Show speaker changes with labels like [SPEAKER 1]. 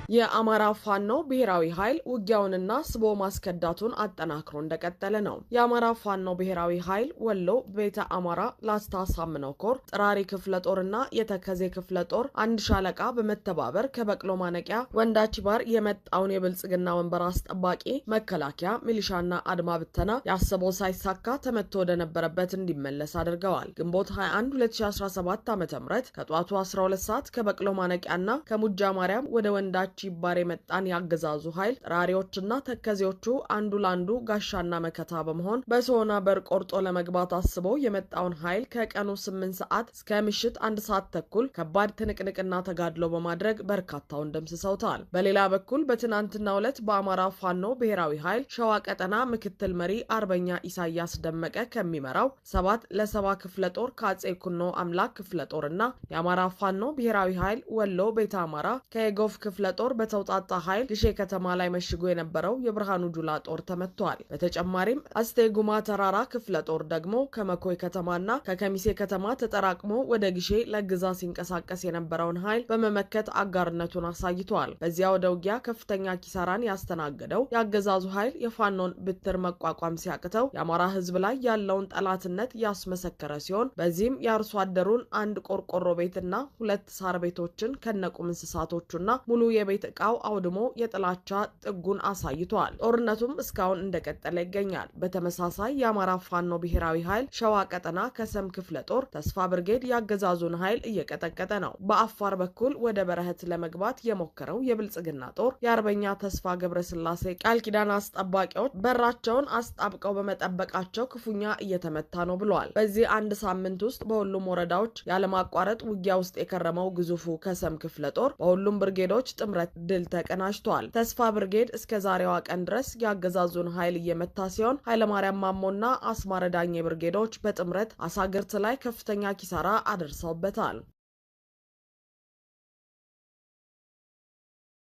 [SPEAKER 1] የአማራ ፋኖ ብሔራዊ ኃይል ውጊያውንና ስቦ ማስከዳቱን አጠናክሮ እንደቀጠለ ነው። የአማራ ፋኖ ብሔራዊ ኃይል ወሎ ቤተ አማራ ላስታ ሳምነው ኮር ጥራሪ ክፍለ ጦርና የተከዜ ክፍለ ጦር አንድ ሻለቃ በመተባበር ከበቅሎ ማነቂያ ወንዳችባር የመጣውን የብልጽግና ወንበር አስጠባቂ መከላከያ ሚሊሻና አድማ ብተና ያሰበው ሳይሳካ ተመቶ ወደ ነበረበት እንዲመለስ አድርገዋል። ግንቦት 21 2017 ዓ.ም ከጧቱ 12 ሰዓት ከበቅሎ ማነቂያና ከሙጃ ማርያም ወደ ወንዳች ይባር የመጣን ያገዛዙ ኃይል ጥራሪዎችና ተከዜዎቹ አንዱ ላንዱ ጋሻና መከታ በመሆን በሶና በር ቆርጦ ለመግባት አስበው የመጣውን ኃይል ከቀኑ 8 ሰዓት እስከ ምሽት 1 ሰዓት ተኩል ከባድ ትንቅንቅና ተጋድሎ በማድረግ በርካታውን ደምስሰውታል። በሌላ በኩል በትናንትናው ዕለት በአማራ ፋኖ ብሔራዊ ኃይል ሸዋ ቀጠና ምክትል መሪ አርበኛ ኢሳያስ ደመቀ ከሚመራው 7 ለ7 ክፍለ ጦር ከአጼ ኩኖ አምላክ ክፍለ ጦርና የአማራ ፋኖ ብሔራዊ ኃይል ወሎ ቤተ አማራ ከየጎፍ ክፍለ ጦር በተውጣጣ ኃይል ግሼ ከተማ ላይ መሽጎ የነበረው የብርሃኑ ጁላ ጦር ተመቷል። በተጨማሪም አስቴጉማ ተራራ ክፍለ ጦር ደግሞ ከመኮይ ከተማና ከከሚሴ ከተማ ተጠራቅሞ ወደ ግሼ ለግዛ ሲንቀሳቀስ የነበረውን ኃይል በመመከት አጋርነቱን አሳይቷል። በዚያ ወደ ውጊያ ከፍተኛ ኪሳራን ያስተናገደው የአገዛዙ ኃይል የፋኖን ብትር መቋቋም ሲያቅተው የአማራ ሕዝብ ላይ ያለውን ጠላትነት ያስመሰከረ ሲሆን በዚህም የአርሶ አደሩን አንድ ቆርቆሮ ቤትና 2 ሳር ቤቶችን ከነቁም እንስሳቶቹና ሙሉ የቤት ዕቃው አውድሞ የጥላቻ ጥጉን አሳይቷል። ጦርነቱም እስካሁን እንደቀጠለ ይገኛል። በተመሳሳይ የአማራ ፋኖ ብሔራዊ ኃይል ሸዋ ቀጠና ከሰም ክፍለ ጦር ተስፋ ብርጌድ ያገዛዙን ኃይል እየቀጠቀጠ ነው። በአፋር በኩል ወደ በረህት ለመግባት የሞከረው የብልጽግና ጦር የአርበኛ ተስፋ ገብረስላሴ ቃል ኪዳን አስጠባቂዎች በራቸውን አስጣብቀው በመጠበቃቸው ክፉኛ እየተመታ ነው ብለዋል። በዚህ አንድ ሳምንት ውስጥ በሁሉም ወረዳዎች ያለማቋረጥ ውጊያ ውስጥ የከረመው ግዙፉ ከሰም ክፍለ ጦር በሁሉም ብርጌዶች ጥምረት ድል ተቀናጅቷል። ተስፋ ብርጌድ እስከ ዛሬዋ ቀን ድረስ ያገዛዙን ኃይል እየመታ ሲሆን ኃይለማርያም ማሞና አስማረ ዳኜ ብርጌዶች በጥምረት አሳግርት ላይ ከፍተኛ ኪሳራ አደርሰውበታል።